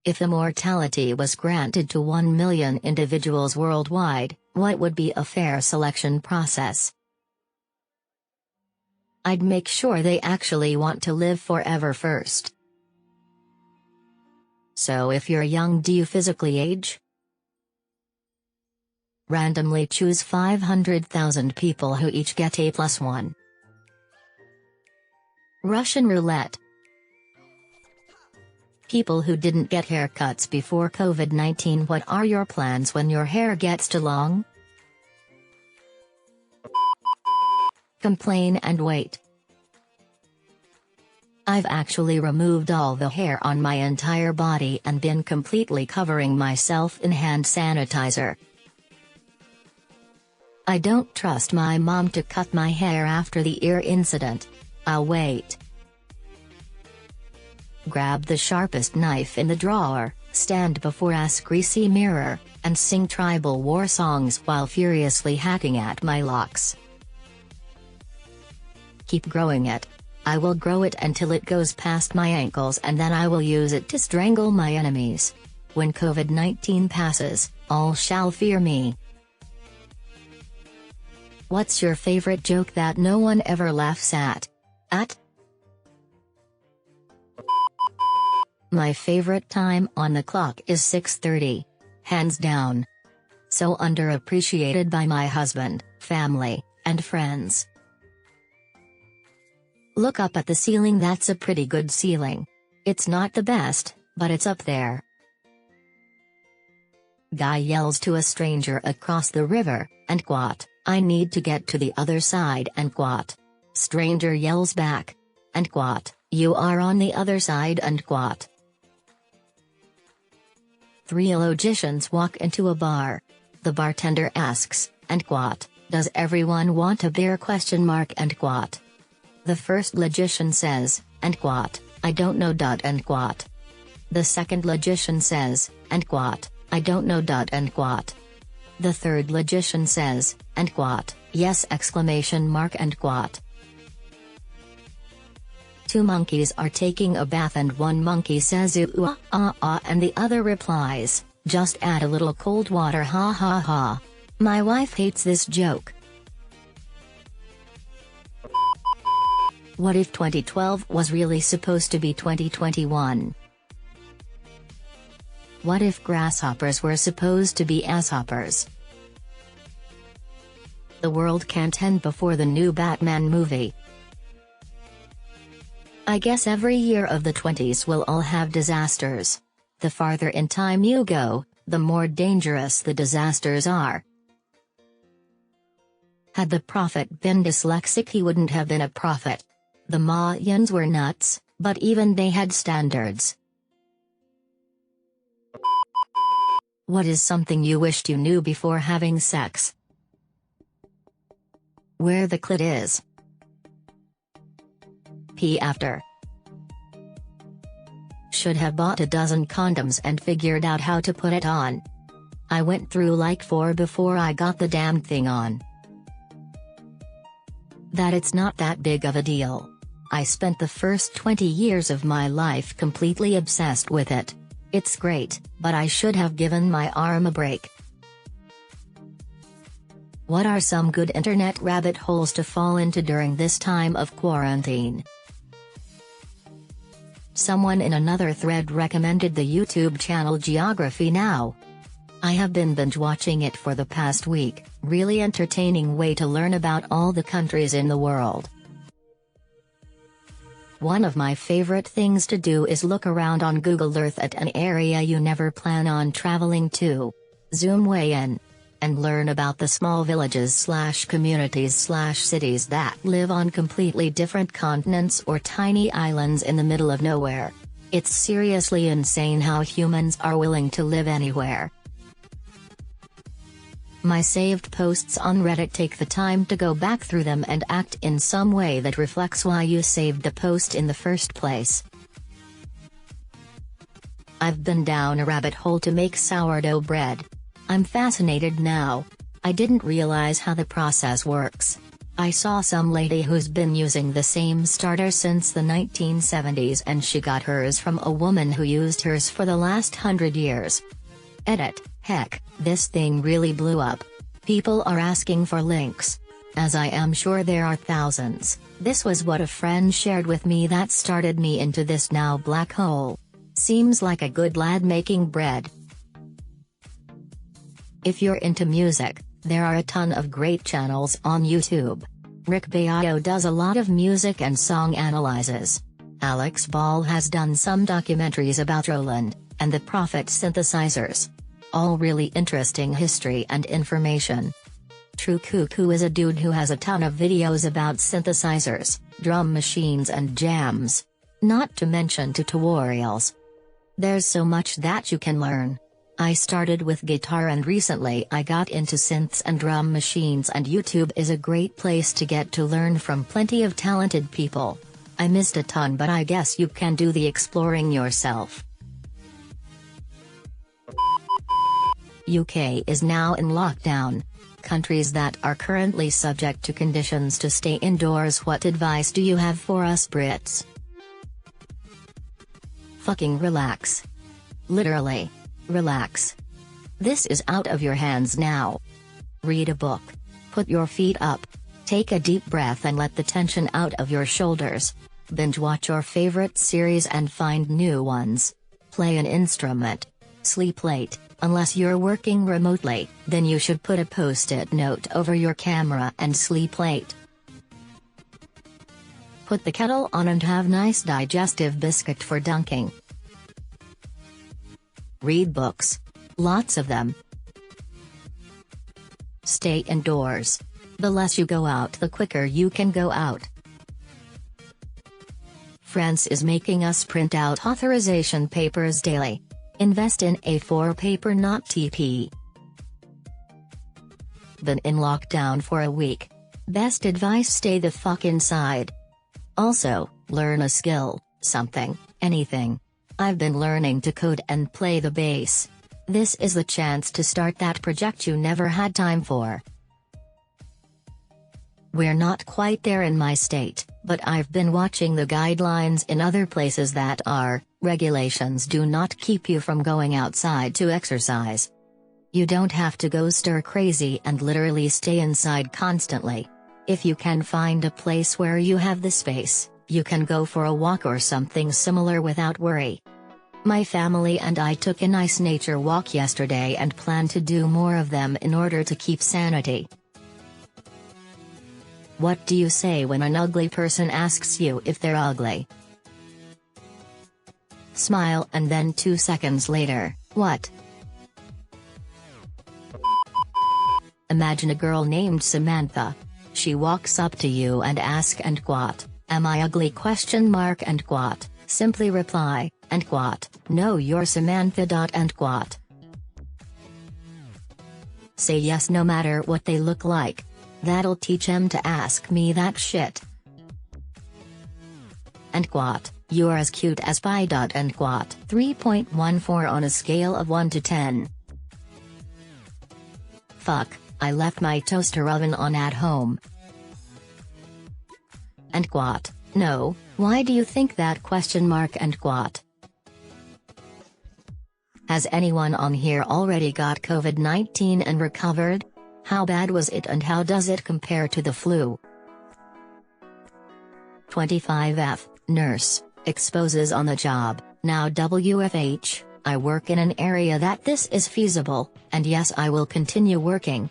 If immortality was granted to 1 million individuals worldwide, what would be a fair selection process? I'd make sure they actually want to live forever first. So if you're young, do you physically age? Randomly choose 500,000 people who each get A+1. Russian roulette. People who didn't get haircuts before COVID-19, what are your plans when your hair gets too long? Complain and wait. I've actually removed all the hair on my entire body and been completely covering myself in hand sanitizer. I don't trust my mom to cut my hair after the ear incident. I'll wait. Grab the sharpest knife in the drawer, stand before Askreddit mirror, and sing tribal war songs while furiously hacking at my locks. Keep growing it. I will grow it until it goes past my ankles, and then I will use it to strangle my enemies. When COVID-19 passes, all shall fear me. What's your favorite joke that no one ever laughs at? My favorite time on the clock is 6:30. Hands down. So underappreciated by my husband, family, and friends. Look up at the ceiling, that's a pretty good ceiling. It's not the best, but it's up there. Guy yells to a stranger across the river, and quat, I need to get to the other side, and quat. Stranger yells back. And quat, you are on the other side, and quat. 3 logicians walk into a bar. The bartender asks, and quat, does everyone want a beer ? And quat. The first logician says, and quat, I don't know. And quat. The second logician says, and quat, I don't know. And quat. The third logician says, and quat, yes! And quat. 2 monkeys are taking a bath and one monkey says ooh and the other replies, just add a little cold water, ha ha ha. My wife hates this joke. What if 2012 was really supposed to be 2021? What if grasshoppers were supposed to be asshoppers? The world can't end before the new Batman movie. I guess every year of the 20s will all have disasters. The farther in time you go, the more dangerous the disasters are. Had the prophet been dyslexic, he wouldn't have been a prophet. The Mayans were nuts, but even they had standards. What is something you wished you knew before having sex? Where the clit is. Pee after. Should have bought a dozen condoms and figured out how to put it on. I went through like 4 before I got the damn thing on. That it's not that big of a deal. I spent the first 20 years of my life completely obsessed with it. It's great, but I should have given my arm a break. What are some good internet rabbit holes to fall into during this time of quarantine? Someone in another thread recommended the YouTube channel Geography Now. I have been binge watching it for the past week, really entertaining way to learn about all the countries in the world. One of my favorite things to do is look around on Google Earth at an area you never plan on traveling to. Zoom way in. And learn about the small villages/communities/cities that live on completely different continents or tiny islands in the middle of nowhere. It's seriously insane how humans are willing to live anywhere. My saved posts on Reddit, take the time to go back through them and act in some way that reflects why you saved the post in the first place. I've been down a rabbit hole to make sourdough bread. I'm fascinated now. I didn't realize how the process works. I saw some lady who's been using the same starter since the 1970s and she got hers from a woman who used hers for the last 100 years. Edit, heck, this thing really blew up. People are asking for links. As I am sure there are thousands, this was what a friend shared with me that started me into this now black hole. Seems like a good lad making bread. If you're into music, there are a ton of great channels on YouTube. Rick Beato does a lot of music and song analyses. Alex Ball has done some documentaries about Roland and the Prophet synthesizers. All really interesting history and information. True Cuckoo is a dude who has a ton of videos about synthesizers, drum machines and jams. Not to mention tutorials. There's so much that you can learn. I started with guitar and recently I got into synths and drum machines, and YouTube is a great place to get to learn from plenty of talented people. I missed a ton, but I guess you can do the exploring yourself. UK is now in lockdown. Countries that are currently subject to conditions to stay indoors. What advice do you have for us Brits? Fucking relax. Literally. Relax. This is out of your hands now. Read a book. Put your feet up. Take a deep breath and let the tension out of your shoulders. Binge watch your favorite series and find new ones. Play an instrument. Sleep late. Unless you're working remotely, then you should put a post-it note over your camera and sleep late. Put the kettle on and have nice digestive biscuit for dunking. Read books. Lots of them. Stay indoors. The less you go out, the quicker you can go out. France is making us print out authorization papers daily. Invest in A4 paper, not TP. Been in lockdown for a week. Best advice: stay the fuck inside. Also, learn a skill, something, anything. I've been learning to code and play the bass. This is the chance to start that project you never had time for. We're not quite there in my state, but I've been watching the guidelines in other places that are. Regulations do not keep you from going outside to exercise. You don't have to go stir crazy and literally stay inside constantly. If you can find a place where you have the space, you can go for a walk or something similar without worry. My family and I took a nice nature walk yesterday and plan to do more of them in order to keep sanity. What do you say when an ugly person asks you if they're ugly? Smile and then 2 seconds later, what? Imagine a girl named Samantha. She walks up to you and asks, and what, am I ugly question mark and what, simply reply, and what, no you're Samantha and what. Say yes no matter what they look like. That'll teach him to ask me that shit. And what, you're as cute as pie. And what, 3.14 on a scale of 1 to 10. Fuck, I left my toaster oven on at home. And what, no, why do you think that question mark and what? Has anyone on here already got COVID-19 and recovered? How bad was it and how does it compare to the flu? 25F, nurse, exposes on the job. Now WFH, I work in an area that this is feasible, and yes I will continue working.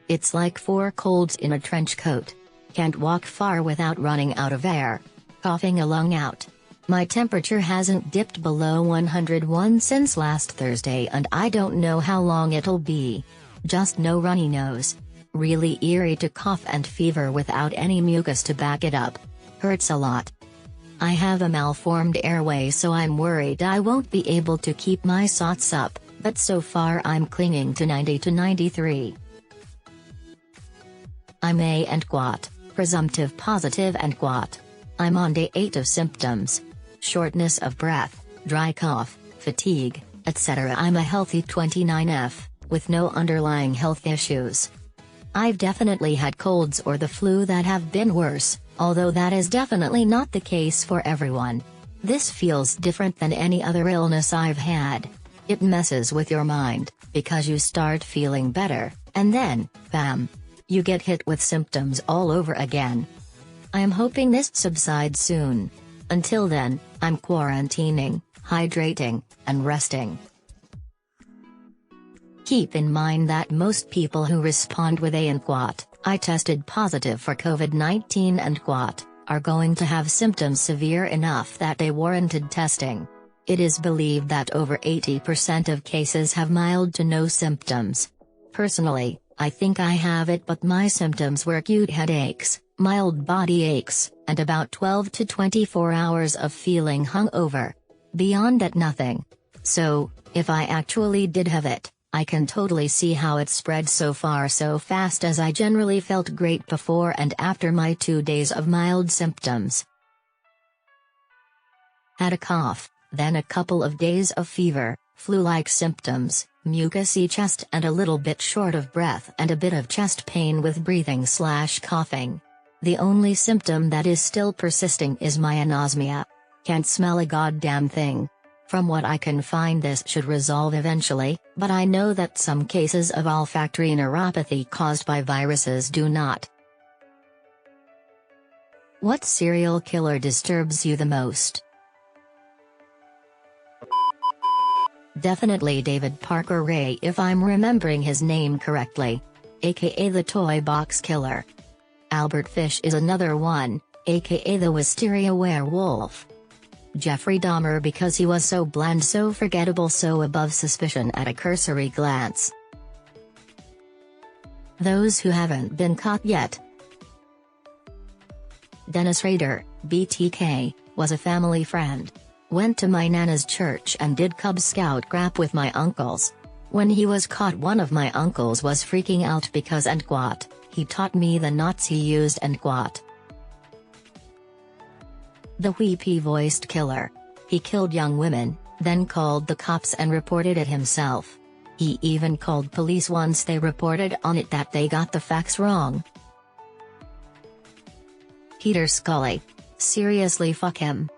It's like 4 colds in a trench coat. Can't walk far without running out of air. Coughing a lung out. My temperature hasn't dipped below 101 since last Thursday and I don't know how long it'll be. Just no runny nose. Really eerie to cough and fever without any mucus to back it up. Hurts a lot. I have a malformed airway so I'm worried I won't be able to keep my SOTS up, but so far I'm clinging to 90 to 93. I'm A and what, presumptive positive and what. I'm on day 8 of symptoms. Shortness of breath, dry cough, fatigue, etc. I'm a healthy 29F, with no underlying health issues. I've definitely had colds or the flu that have been worse, although that is definitely not the case for everyone. This feels different than any other illness I've had. It messes with your mind, because you start feeling better, and then, bam! You get hit with symptoms all over again. I am hoping this subsides soon. Until then, I'm quarantining, hydrating, and resting. Keep in mind that most people who respond with I tested positive for COVID-19 and are going to have symptoms severe enough that they warranted testing. It is believed that over 80% of cases have mild to no symptoms. Personally, I think I have it, but my symptoms were acute headaches, mild body aches, and about 12 to 24 hours of feeling hungover. Beyond that, nothing. So, if I actually did have it, I can totally see how it spread so far so fast, as I generally felt great before and after my 2 days of mild symptoms. Had a cough, then a couple of days of fever, flu-like symptoms, mucousy chest and a little bit short of breath and a bit of chest pain with breathing/coughing. The only symptom that is still persisting is my anosmia. Can't smell a goddamn thing. From what I can find, this should resolve eventually, but I know that some cases of olfactory neuropathy caused by viruses do not. What serial killer disturbs you the most? Definitely David Parker Ray, if I'm remembering his name correctly. AKA the Toy Box Killer. Albert Fish is another one, AKA the Wisteria Werewolf. Jeffrey Dahmer, because he was so bland, so forgettable, so above suspicion at a cursory glance. Those who haven't been caught yet. Dennis Rader, BTK, was a family friend. Went to my nana's church and did Cub Scout crap with my uncles. When he was caught, one of my uncles was freaking out because he taught me the knots he used The Wheepy-voiced killer. He killed young women, then called the cops and reported it himself. He even called police once they reported on it that they got the facts wrong. Peter Scully. Seriously, fuck him.